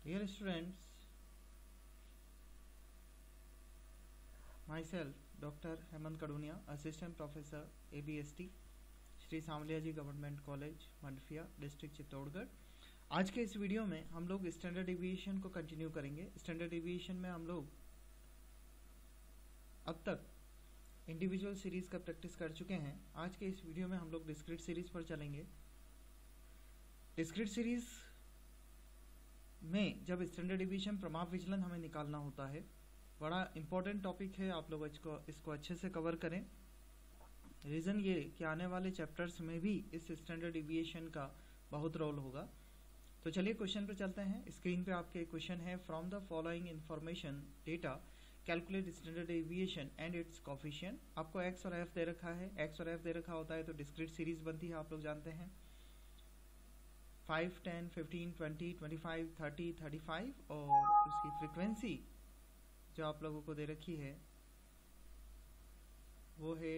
Dear students, myself Dr. Hemant Kadunia, Assistant Professor ABST, Shri Sanwaliya ji government college Mandphiya, district Chittorgarh. आज के इस video में हम लोग स्टैंडर्ड डेविएशन को कंटिन्यू करेंगे। स्टैंडर्ड डेविएशन में हम लोग अब तक इंडिविजुअल सीरीज का प्रैक्टिस कर चुके हैं। आज के इस वीडियो में हम लोग डिस्क्रीट सीरीज पर चलेंगे। डिस्क्रीट सीरीज में जब स्टैंडर्ड डेविएशन प्रमाप विचलन हमें निकालना होता है, बड़ा इंपॉर्टेंट टॉपिक है। आप लोग इसको अच्छे से कवर करें। रीज़न ये कि आने वाले चैप्टर्स में भी इस स्टैंडर्ड डेविएशन का बहुत रोल होगा। तो चलिए क्वेश्चन पे चलते हैं। स्क्रीन पे आपके क्वेश्चन है, from the following information data calculate standard deviation and it's coefficient. आपको एक्स और एफ दे रखा है। एक्स और एफ दे रखा होता है तो डिस्क्रीट सीरीज बनती है, आप लोग जानते हैं। 5, 10, 15, 20, 25, 30, 35 और उसकी फ्रीक्वेंसी जो आप लोगों को दे रखी है वो है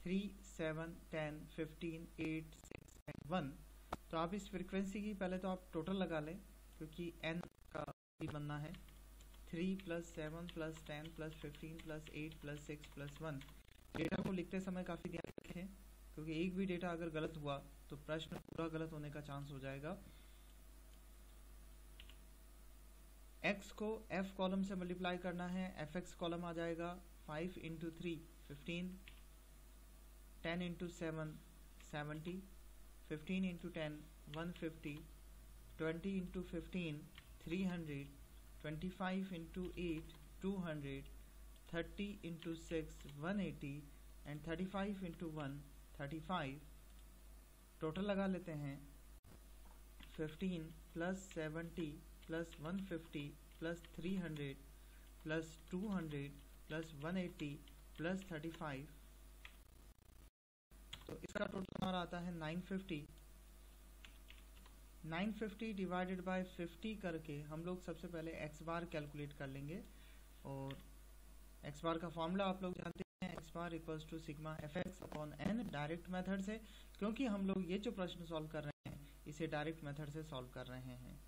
3, 7, 10, 15, 8, 6 एंड 1। तो आप इस फ्रीक्वेंसी की पहले तो आप टोटल लगा लें, क्योंकि n का भी बनना है। 3 + 7 + 10 + 15 + 8 + 6 + 1। डेटा को लिखते समय काफ़ी ध्यान रखें, क्योंकि एक भी डेटा अगर गलत हुआ तो प्रश्न पूरा गलत होने का चांस हो जाएगा। x को f कॉलम से मल्टीप्लाई करना है। fx कॉलम आ जाएगा 5 × 3 15, 10 × 7 70, 15 × 10 150, 20 × 15 300, 25 × 8 200, 30 × 6 180 एंड 35 × 1 35। टोटल लगा लेते हैं। 15 + 70 + 150 + 300 + 200 + 180 + 35। तो इसका टोटल हमारा आता है 950। 950 डिवाइडेड बाय 50 करके हम लोग सबसे पहले x बार कैलकुलेट कर लेंगे। और x बार का फॉर्मूला आप लोग जानते हैं, x bar equals to sigma fx/n direct method से, क्योंकि हम लोग ये जो प्रश्न सॉल्व कर रहे हैं इसे डायरेक्ट मेथड से सॉल्व कर रहे हैं।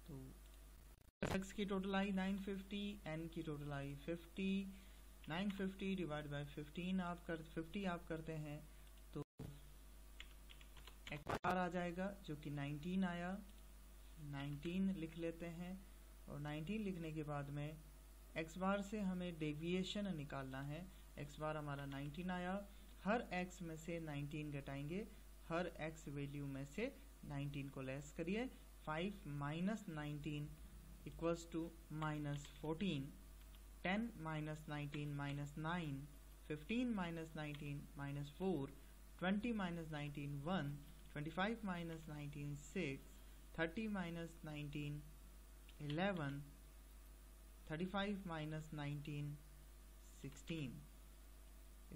तो x की टोटल आई 950, n की टोटल आई 50। 950 डिवाइड बाय 50 आप करते हैं तो x बार आ जाएगा, जो कि 19 आया। 19 लिख लेते हैं और 19 लिखने के बाद में x बार से हमें डेविएशन निकालना है। x बार हमारा 19 आया। हर x में से 19 घटाएंगे, हर x वैल्यू में से 19 को लेस करिए। 5 - 19 इक्वल्स टू -14। 10 - 19 -9, 15 - 19 -4, 20 - 19 1, 25 - 19 6, 30 - 19 11, 35 - 19 16।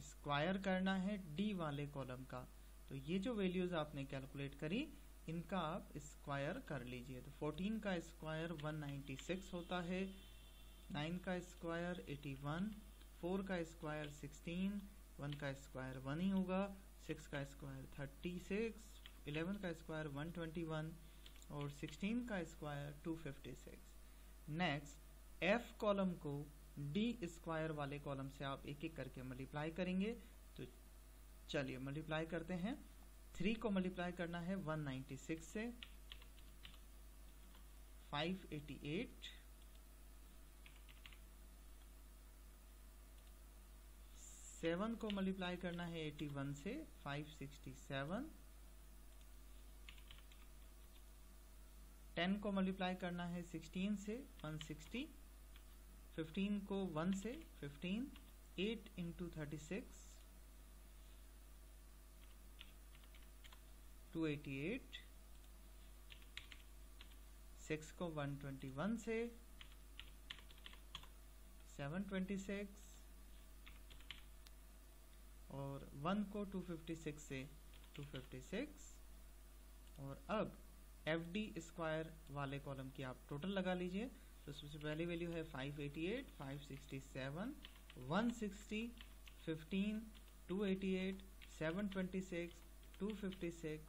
स्क्वायर करना है d वाले कॉलम का। तो ये जो वैल्यूज आपने कैलकुलेट करी इनका आप स्क्वायर कर लीजिए। तो 14 का स्क्वायर 196 होता है, 9 का स्क्वायर 81, 4 का स्क्वायर 16, 1 का स्क्वायर 1 ही होगा, 6 का स्क्वायर 36, 11 का स्क्वायर 121 और 16 का स्क्वायर 256। नेक्स्ट f कॉलम को d स्क्वायर वाले कॉलम से आप एक एक करके मल्टीप्लाई करेंगे। तो चलिए मल्टीप्लाई करते हैं। 3 को मल्टीप्लाई करना है 196 से, 588, 7 को मल्टीप्लाई करना है 81 से, 567, 10 को मल्टीप्लाई करना है 16 से, 160, 15 को 1 से 15, 8 × 36 288, 6 को 121 से, 726 और 1 को 256 से 256। और अब FD स्क्वायर वाले कॉलम की आप टोटल लगा लीजिए। तो सबसे पहली वैल्यू है 588, 567 160, 15, 288, 726, 256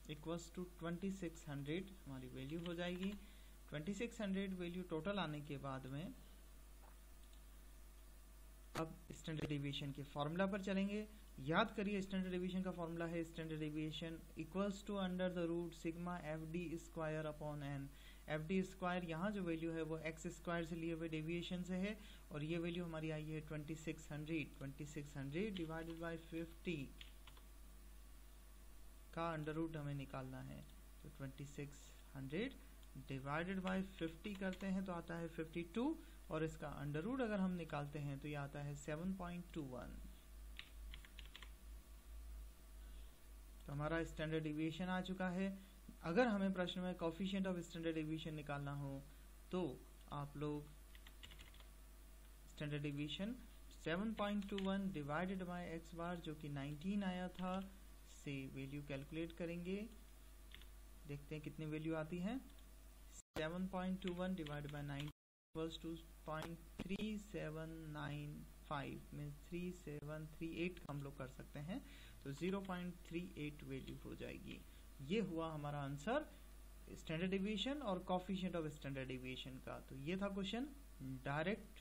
इक्वल्स टू 2600 हमारी वैल्यू हो जाएगी। 2600 वैल्यू टोटल आने के बाद में अब स्टैंडर्ड डेविएशन के फॉर्मूला पर चलेंगे। याद करिए स्टैंडर्ड डेविएशन का फॉर्मूला है standard deviation equals to under the root sigma F D square upon N. F D square यहाँ जो वैल्यू है वो एक्स स्क्वायर से लिए हुए डेविएशन से है और ये वैल्यू हमारी आई है 2600 डिवाइडेड बाई 50 का अंडर रूट हमें निकालना है। तो 2600 डिवाइडेड बाई 50 करते हैं तो आता है 52 और इसका अंडर रूट अगर हम निकालते हैं तो ये आता है 7.21। तो हमारा स्टैंडर्ड डेविएशन आ चुका है। अगर हमें प्रश्न में कोएफिशिएंट ऑफ स्टैंडर्ड डेविएशन निकालना हो तो आप लोग standard deviation 7.21 divided by X bar जो कि 19 आया था से वैल्यू कैलकुलेट करेंगे। देखते हैं कितनी वैल्यू आती है। 7.21 डिवाइडेड बाय 9 इक्वल्स टू 0.3795 में 3738 हम लोग कर सकते हैं तो 0.38 वैल्यू हो जाएगी। ये हुआ हमारा आंसर स्टैंडर्ड डेविएशन और कोएफिशिएंट ऑफ स्टैंडर्ड डेविएशन का। तो ये था क्वेश्चन, डायरेक्ट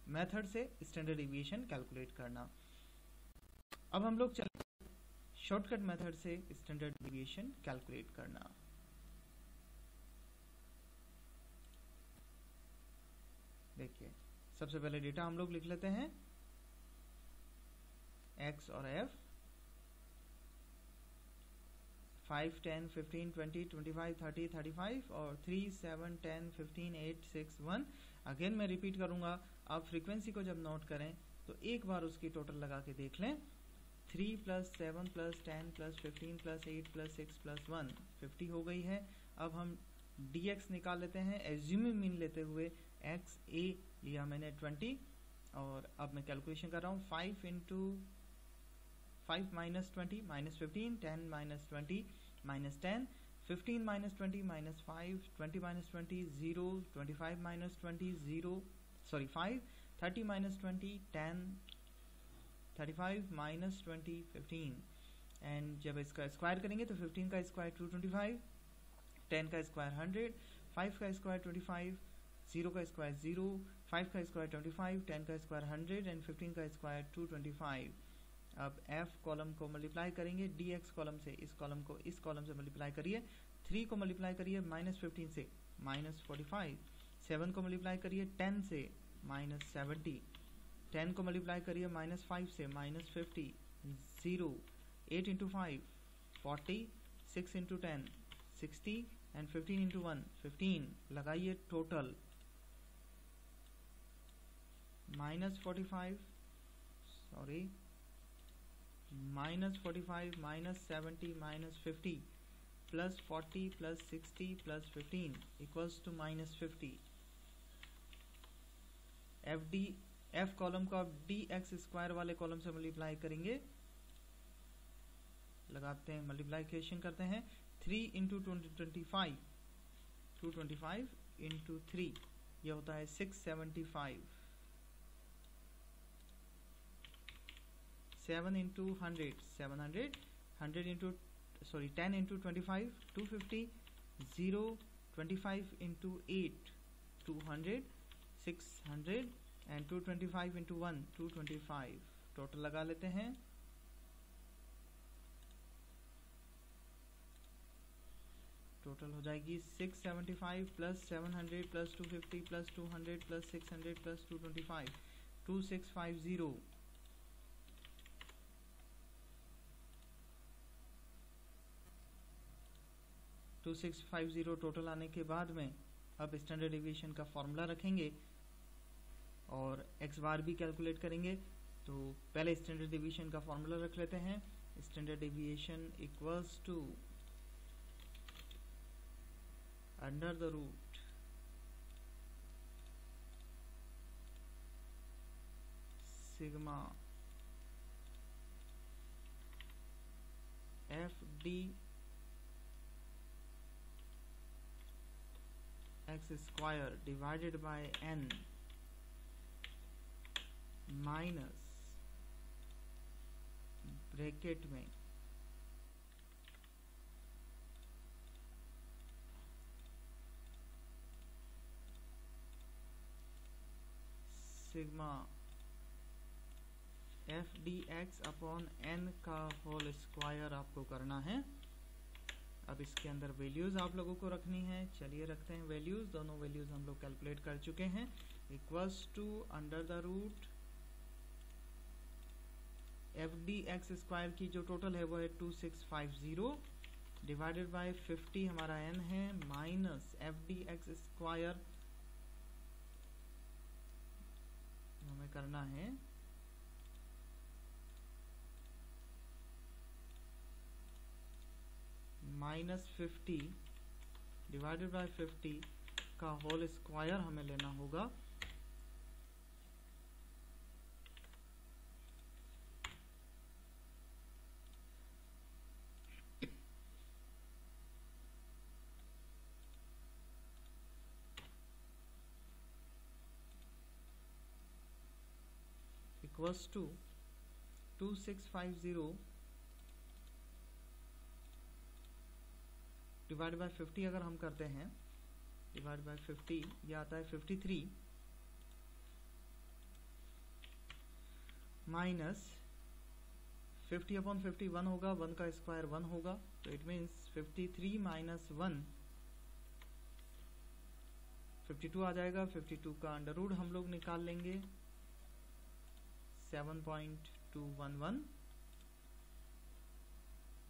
मेथड से स्टैंडर्ड डेविएशन कैलकुलेट करना। अब हम लोग चलते शॉर्टकट मेथड से स्टैंडर्ड डेविएशन कैलकुलेट करना। देखिए सबसे पहले डेटा हम लोग लिख लेते हैं x और f 5, 10, 15, 20, 25, 30, 35 और 3, 7, 10, 15, 8, 6, 1। अगेन मैं रिपीट करूंगा। आप फ्रीक्वेंसी को जब नोट करें तो एक बार उसकी टोटल लगा के देख लें। 3 + 7 + 10 + 15 + 8 + 6 + 1 50 हो गई है। अब हम dx निकाल लेते हैं एज्यूमिंग मीन लेते हुए। x a लिया मैंने 20 और अब मैं कैलकुलेशन कर रहा हूँ। 5 × 5 - 20 - 15, 10 - 20 - 10, 15 - 20 - 5, 20 - 20 0, 25 - 20 0, सॉरी 5, 30 - 20 10, 35 - 20 15 एंड जब इसका स्क्वायर करेंगे तो 15 का स्क्वायर 225, 10 का स्क्वायर 100, 5 का स्क्वायर 25, 0 का स्क्वायर 0, 5 का स्क्वायर 25, 10 का स्क्वायर 100 एंड 15 का स्क्वायर 225। अब f कॉलम को मल्टीप्लाई करेंगे dx कॉलम से, इस कॉलम को इस कॉलम से मल्टीप्लाई करिए। 3 को मल्टीप्लाई करिए -15 से -45, 7 को मल्टीप्लाई करिए 10 से -70, 10 को मल्टीप्लाई करिए -5 से -50, 0, 8 × 5 40, 6 × 10 60 एंड 15 × 1 15। लगाइए total -45 sorry -45 -70 -50 +40 +60 +15 equals to -50। f column को आप dx स्क्वायर वाले कॉलम से मल्टीप्लाई करेंगे। लगाते हैं मल्टीप्लिकेशन करते हैं। 3 × 225 225 × 3 ये होता है 675। 7 × 100 700, 100 × 10 × 25 250, 0, 25 × 8 200, 600 एंड 225 × 1 225। टोटल लगा लेते हैं। टोटल हो जाएगी 675 + 700 + 250 + 200 + 600 + 225 2650। 2650 टोटल आने के बाद में अब स्टैंडर्ड डेविएशन का फॉर्मूला रखेंगे और एक्स बार भी कैलकुलेट करेंगे। तो पहले स्टैंडर्ड डेविएशन का फॉर्मूला रख लेते हैं। Standard deviation equals to under the root sigma F D X square divided by n minus bracket में sigma F D X upon N का होल स्क्वायर आपको करना है। अब इसके अंदर वैल्यूज आप लोगों को रखनी है। चलिए रखते हैं वैल्यूज। दोनों वैल्यूज हम लोग कैलकुलेट कर चुके हैं। Equals to under the root F D X square की जो टोटल है वो है 2650 डिवाइडेड बाय 50 हमारा एन है, minus F D X square हमें करना है माइनस 50 डिवाइडेड बाय 50 का होल स्क्वायर हमें लेना होगा। इक्वल्स टू 2650 डिवाइड बाय 50 अगर हम करते हैं, डिवाइड बाय 50 ये आता है 53 माइनस 50 अपॉन 50 1 होगा, 1 का स्क्वायर 1 होगा, तो इट मीन्स 53 माइनस 1 52 आ जाएगा। 52 का अंडर रूट हम लोग निकाल लेंगे 7.211।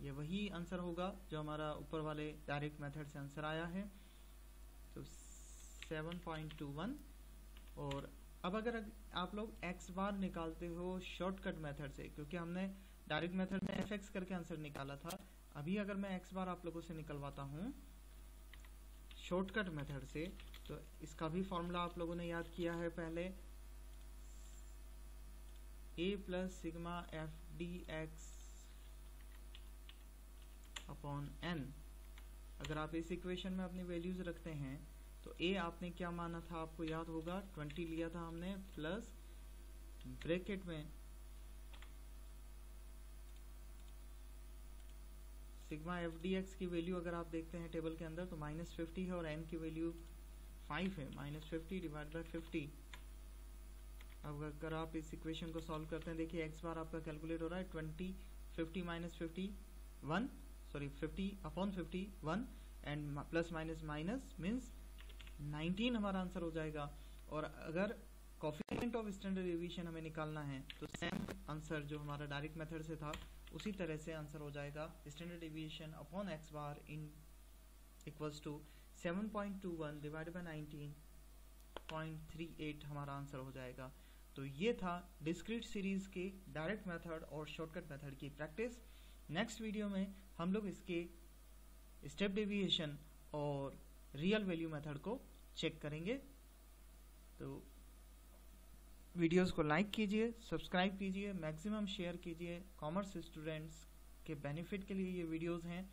ये वही आंसर होगा जो हमारा ऊपर वाले डायरेक्ट मेथड से आंसर आया है, तो 7.21। और अब अगर आप लोग x बार निकालते हो शॉर्टकट मेथड से, क्योंकि हमने डायरेक्ट मेथड में fx करके आंसर निकाला था, अभी अगर मैं x बार आप लोगों से निकलवाता हूँ शॉर्टकट मेथड से, तो इसका भी फॉर्मूला आप लोगों ने याद किया है पहले, a plus sigma F D X upon N. अगर आप इस इक्वेशन में अपनी वैल्यूज रखते हैं तो a आपने क्या माना था, आपको याद होगा 20 लिया था हमने, प्लस ब्रैकेट में सिग्मा एफ डी एक्स की वैल्यू अगर आप देखते हैं टेबल के अंदर तो माइनस 50 है और n की वैल्यू 5 है, माइनस 50 डिवाइड बाय 50। अब अगर आप इस इक्वेशन को सॉल्व करते हैं, देखिए x बार आपका कैलकुलेट हो रहा है 20 50 minus 50 1 sorry 50 upon 50 1 and plus minus minus means 19 हमारा आंसर हो जाएगा। और अगर कोफिशिएंट ऑफ स्टैंडर्ड डेविएशन हमें निकालना है तो सेम आंसर जो हमारा डायरेक्ट मेथड से था उसी तरह से आंसर हो जाएगा, standard deviation upon x bar in equals to 7.21 divided by 19.38 हमारा आंसर हो जाएगा। तो ये था डिस्क्रीट सीरीज के डायरेक्ट मेथड और शॉर्टकट मेथड की प्रैक्टिस। नेक्स्ट वीडियो में हम लोग इसके स्टेप डेविएशन और रियल वैल्यू मेथड को चेक करेंगे। तो वीडियोस को लाइक कीजिए, सब्सक्राइब कीजिए, मैक्सिमम शेयर कीजिए। कॉमर्स स्टूडेंट्स के बेनिफिट के लिए ये वीडियोस हैं।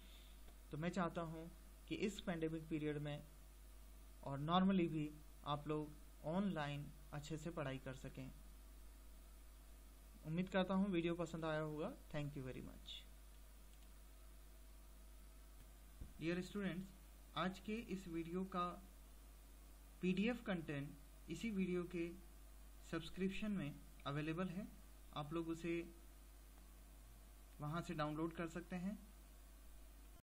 तो मैं चाहता हूँ कि इस पैंडेमिक पीरियड में और नॉर्मली भी आप लोग ऑनलाइन अच्छे से पढ़ाई कर सकें। उम्मीद करता हूँ वीडियो पसंद आया होगा। Thank you very much. Dear students, आज के इस वीडियो का पीडीएफ कंटेंट इसी वीडियो के सब्सक्रिप्शन में अवेलेबल है। आप लोग उसे वहाँ से डाउनलोड कर सकते हैं